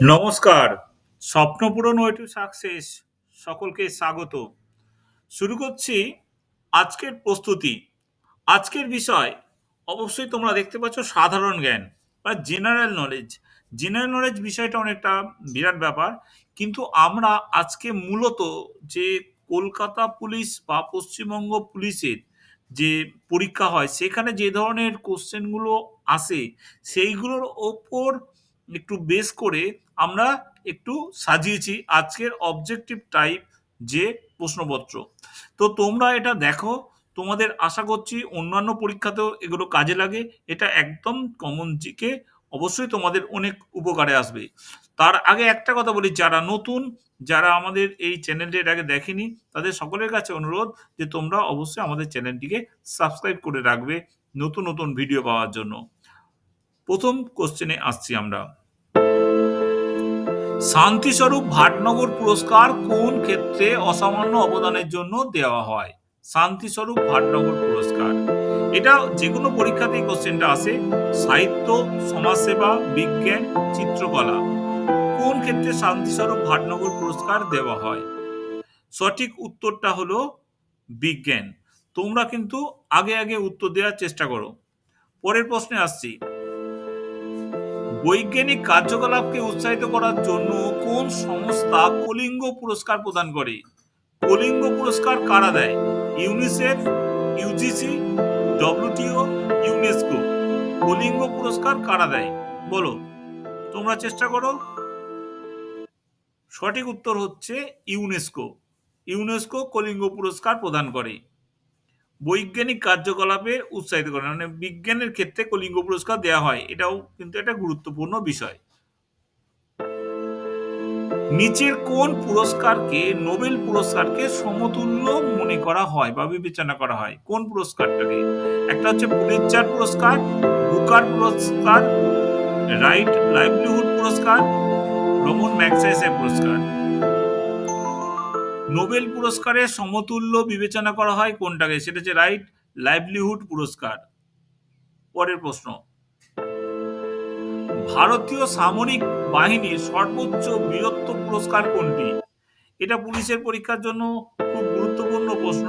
নমস্কার। স্বপ্নপূরণ way to success সকলকে স্বাগত। শুরু করছি আজকের প্রস্তুতি। আজকের বিষয় অবশ্যই তোমরা দেখতে পাচ্ছ সাধারণ জ্ঞান বা জেনারেল নলেজ। জেনারেল নলেজ বিষয়টা অনেকটা বিরাট ব্যাপার। কিন্তু আমরা আজকে মূলত যে কলকাতা পুলিশ বা পশ্চিমবঙ্গ পুলিশের যে পরীক্ষা হয় সেখানে যে ধরনের কোশ্চেনগুলো আসে সেইগুলোর ওপর একটু বেস করে আমরা একটু সাজিয়েছি আজকের অবজেক্টিভ টাইপ যে প্রশ্নপত্র। তো তোমরা এটা দেখো, তোমাদের আশা করছি অন্যান্য পরীক্ষাতেও এগুলো কাজে লাগে। এটা একদম কমন জিকে, অবশ্যই তোমাদের অনেক উপকারে আসবে। তার আগে একটা কথা বলি, যারা নতুন, যারা আমাদের এই চ্যানেলটি এর আগে দেখেনি, তাদের সকলের কাছে অনুরোধ যে তোমরা অবশ্যই আমাদের চ্যানেলটিকে সাবস্ক্রাইব করে রাখবে নতুন নতুন ভিডিও পাওয়ার জন্য। প্রথম কোশ্চেনে আসছি আমরা। শান্তিস্বরূপ ভাটনগর পুরস্কার কোন ক্ষেত্রে অসামান্য অবদানের জন্য দেওয়া হয়? শান্তিস্বরূপ ভাটনগর পুরস্কার, এটা যে কোনো পরীক্ষাতেই কোশ্চেনটা আসে। সাহিত্য, সমাজসেবা, বিজ্ঞান, চিত্রকলা, কোন ক্ষেত্রে শান্তিস্বরূপ ভাটনগর পুরস্কার দেওয়া হয়? সঠিক উত্তরটা হলো বিজ্ঞান। তোমরা কিন্তু আগে আগে উত্তর দেওয়ার চেষ্টা করো। পরের প্রশ্নে আসছি। বৈজ্ঞানিক কার্যকলাপকে উৎসাহিত করার জন্য কোন সংস্থা কলিঙ্গ পুরস্কার প্রদান করে? কলিঙ্গ পুরস্কার কারা দেয়? UNICEF, UGC, WTO, UNESCO. Kalinga পুরস্কার কারা দেয় বলো, তোমরা চেষ্টা করো। সঠিক উত্তর হচ্ছে ইউনেস্কো। ইউনেস্কো কলিঙ্গ পুরস্কার প্রদান করে বৈজ্ঞানিক কার্যকলাপে উৎসাহিত করে, মানে বিজ্ঞানের ক্ষেত্রে কলিঙ্গ পুরস্কার দেওয়া হয়। এটাও কিন্তু একটা গুরুত্বপূর্ণ বিষয়। নিচের কোন পুরস্কারকে নোবেল পুরস্কারকে সমতুল্য মনে করা হয় বা বিবেচনা করা হয়? কোন পুরস্কারটাকে? একটা হচ্ছে পুলিৎজার পুরস্কার, বুকার পুরস্কার, রাইট লাইভলিহুড পুরস্কার, রমন ম্যাগসেসে পুরস্কার। নোবেল পুরস্কারের সমতুল্য বিবেচনা করা হয় কোনটাকে? সেটা হচ্ছে রাইট লাইভলিহুড পুরস্কার। পরের প্রশ্ন। ভারতীয় সামরিক বাহিনীর সর্বোচ্চ বীরত্ব পুরস্কার কোনটি? এটা পুলিশের পরীক্ষার জন্য খুব গুরুত্বপূর্ণ প্রশ্ন।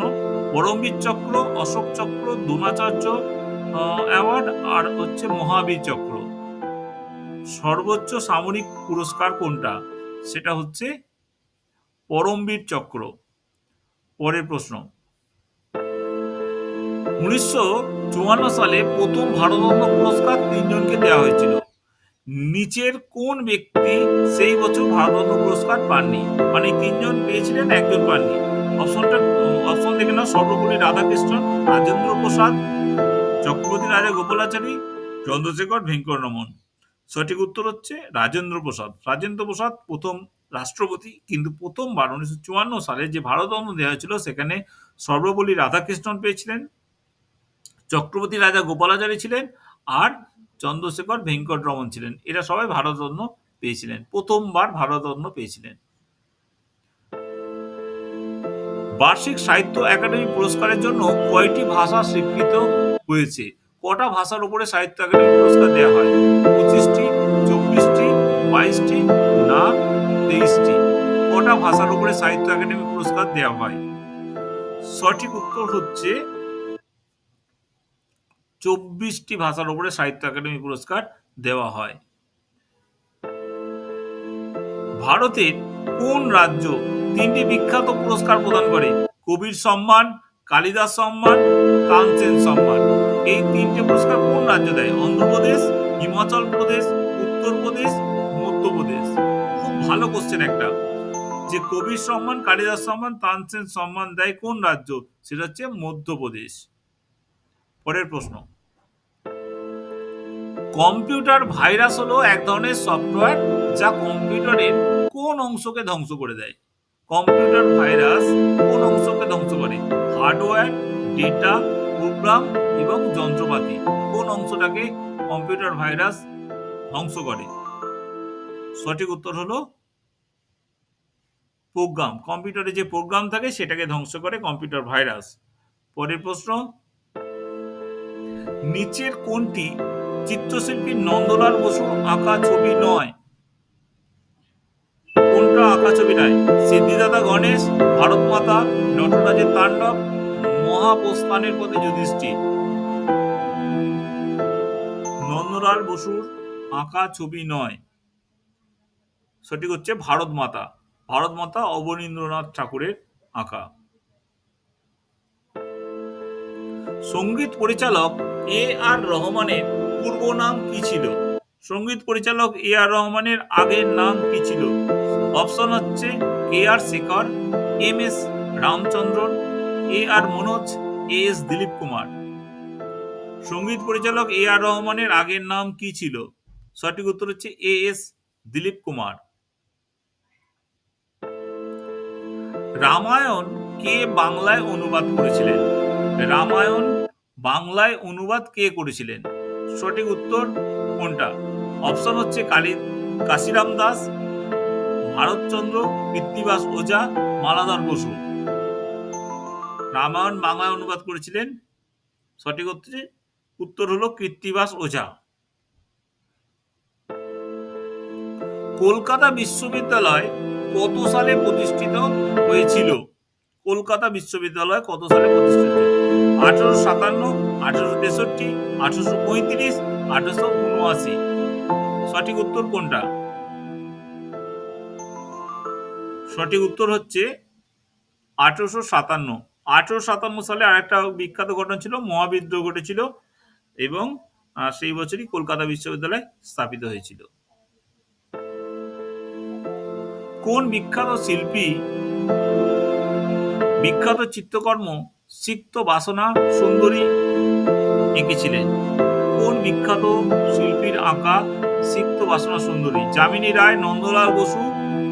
পরমবীর চক্র, অশোক চক্র, দ্রোণাচার্য অ্যাওয়ার্ড আর হচ্ছে মহাবীর চক্র। সর্বোচ্চ সামরিক পুরস্কার কোনটা? সেটা হচ্ছে পরমবীর চক্র। পরের প্রশ্ন। 1954 সালে প্রথম ভারতরত্ন পুরস্কার তিনজনকে দেওয়া হয়েছিল। নিচের কোন ব্যক্তি সেই বছর ভারতরত্ন পুরস্কার পাননি? মানে তিনজন পেয়েছিলেন, একজন পাননি। অপশন দেখে নাও। সর্বপল্লী রাধাকৃষ্ণন, রাজেন্দ্র প্রসাদ, চক্রবর্তী রাজা গোপালাচারী, চন্দ্রশেখর ভেঙ্কটরমন। সঠিক উত্তর হচ্ছে রাজেন্দ্র প্রসাদ। রাজেন্দ্র প্রসাদ প্রথম রাষ্ট্রপতি, কিন্তু প্রথমবার 1954 সালে যে ভারতরত্ন দেওয়া হয়েছিল সেখানে সর্বপল্লী রাধাকৃষ্ণন পেয়েছিলেন, চক্রবর্তী রাজা গোপালাচারী ছিলেন, আর চন্দ্রশেখর ভেঙ্কটরমন ছিলেন। এরা সবাই ভারতরত্ন পেয়েছিলেন, প্রথমবার ভারতরত্ন পেয়েছিলেন। বার্ষিক সাহিত্য একাডেমি পুরস্কারের জন্য কয়টি ভাষা স্বীকৃত হয়েছে? কটা ভাষার উপরে সাহিত্য একাডেমি পুরস্কার দেওয়া হয়? 25টি, 24টি, 22টি না 23টি? কটা ভাষার উপরে সাহিত্য একাডেমি পুরস্কার দেওয়া হয়? সঠিক উত্তর হচ্ছে 24টি ভাষার উপরে সাহিত্য একাডেমি পুরস্কার দেওয়া হয়। ভারতের কোন রাজ্য তিনটি বিখ্যাত পুরস্কার প্রদান করে? কবির সম্মান, কালিদাস সম্মান, তানসেন সম্মান। এই তিনটে পুরস্কার কোন রাজ্য দেয়? অন্ধ্রপ্রদেশ, হিমাচল প্রদেশ, উত্তরপ্রদেশ, মধ্যপ্রদেশ। খুব ভালো কোশ্চেন একটা, যে কবির সম্মান, কালিদাস সম্মান, তানসেন সম্মান দেয় কোন রাজ্য? সেটা হচ্ছে মধ্যপ্রদেশ। পরের প্রশ্ন। কম্পিউটার ভাইরাস হলো এক ধরনের সফটওয়্যার যা কম্পিউটারের কোন অংশকে ধ্বংস করে দেয়? কম্পিউটার ভাইরাস কোন অংশকে ধ্বংস করে? হার্ডওয়্যার, ডেটা, প্রোগ্রাম এবং যন্ত্রপাতি। কোন অংশটাকে কম্পিউটার ভাইরাস ধ্বংস করে? সঠিক উত্তর হলো প্রোগ্রাম। কম্পিউটারে যে প্রোগ্রাম থাকে সেটাকে ধ্বংস করে কম্পিউটার ভাইরাস। পরের প্রশ্ন। নিচের কোনটি চিত্রশিল্পী নন্দলাল বসুর আঁকা ছবি নয়? কোনটা আঁকা ছবি নয়? সিদ্ধিদাতা গণেশ, ভারত মাতা, নটরাজের তাণ্ডব, মহাপ্রস্থানের পথে যুধিষ্ঠির। নন্দলাল বসুর আঁকা ছবি নয়, সঠিক হচ্ছে ভারত মাতা। ভারত মাতা অবনীন্দ্রনাথ ঠাকুরের আঁকা। সঙ্গীত পরিচালক এ আর রহমানের পূর্ব নাম কি ছিল? সঙ্গীত পরিচালক এ আর রহমানের আগের নাম কি ছিল? অপশন হচ্ছে K R Shekhar, M S Ramachandran, A R Manoj, A S Dilip Kumar. সঙ্গীত পরিচালক এ আর রহমানের আগের নাম কি ছিল? সঠিক উত্তর হচ্ছে এ এস দিলীপ কুমার। রামায়ণ কে বাংলায় অনুবাদ করেছিলেন? রামায়ণ বাংলায় অনুবাদ কে করেছিলেন? সঠিক উত্তর কোনটা? অপশন হচ্ছে কাশিরাম দাস, ভারতচন্দ্র, কৃত্তিবাস ওঝা, মালাধর বসু। রামায়ণ বাংলায় অনুবাদ করেছিলেন, সঠিক উত্তর হলো কৃত্তিবাস ওঝা। কলকাতা বিশ্ববিদ্যালয় কত সালে প্রতিষ্ঠিত হয়েছিল? কলকাতা বিশ্ববিদ্যালয় কত সালে প্রতিষ্ঠিত হয়েছিল? 1857, 1863, 1835, 1879। সঠিক উত্তর কোনটা? সঠিক উত্তর হচ্ছে 1857। 1857 সালে আরেকটা বিখ্যাত ঘটনা ছিল, মহাবিদ্রোহ ঘটেছিল এবং সেই বছরই কলকাতা বিশ্ববিদ্যালয় স্থাপিত হয়েছিল। কোন বিখ্যাত শিল্পী বিখ্যাত চিত্রকর্ম সিক্ত বাসনা সুন্দরী এঁকেছিলেন? কোন বিখ্যাত শিল্পীর আঁকা সিক্ত বাসনা সুন্দরী? যামিনী রায়, নন্দলাল বসু,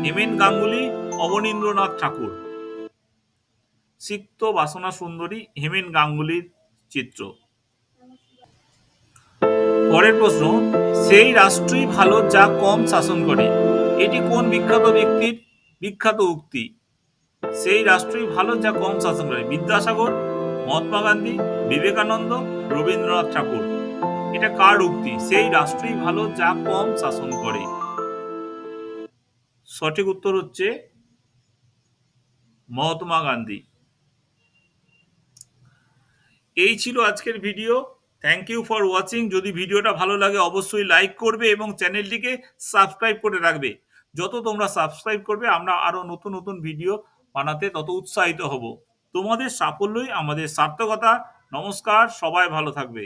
এম এন গাঙ্গুলি, অবনীন্দ্রনাথ ঠাকুর। সিক্ত বাসনা সুন্দরী হেমেন গাঙ্গুলির চিত্র। পরের প্রশ্ন, সেই রাষ্ট্রই ভালো যা কম শাসন করে। এটি কোন বিখ্যাত ব্যক্তির বিখ্যাত উক্তি? সেই রাষ্ট্রই ভালো যা কম শাসন করে। বিদ্যাসাগর, মহাত্মা গান্ধী, বিবেকানন্দ, রবীন্দ্রনাথ ঠাকুর। এটা কার উক্তি? সেই রাষ্ট্রই ভালো যা কম শাসন করে। সঠিক উত্তর হচ্ছে মহাত্মা গান্ধী। এই ছিল আজকের video. Thank you for watching. যদি ভিডিওটা ভালো লাগে অবশ্যই লাইক করবে এবং চ্যানেলটিকে সাবস্ক্রাইব করে রাখবে। যত তোমরা সাবস্ক্রাইব করবে আমরা আরো নতুন নতুন ভিডিও বানাতে তত উৎসাহিত হব। তোমাদের সাফল্যই আমাদের সার্থকতা। নমস্কার, সবাই ভালো থাকবে।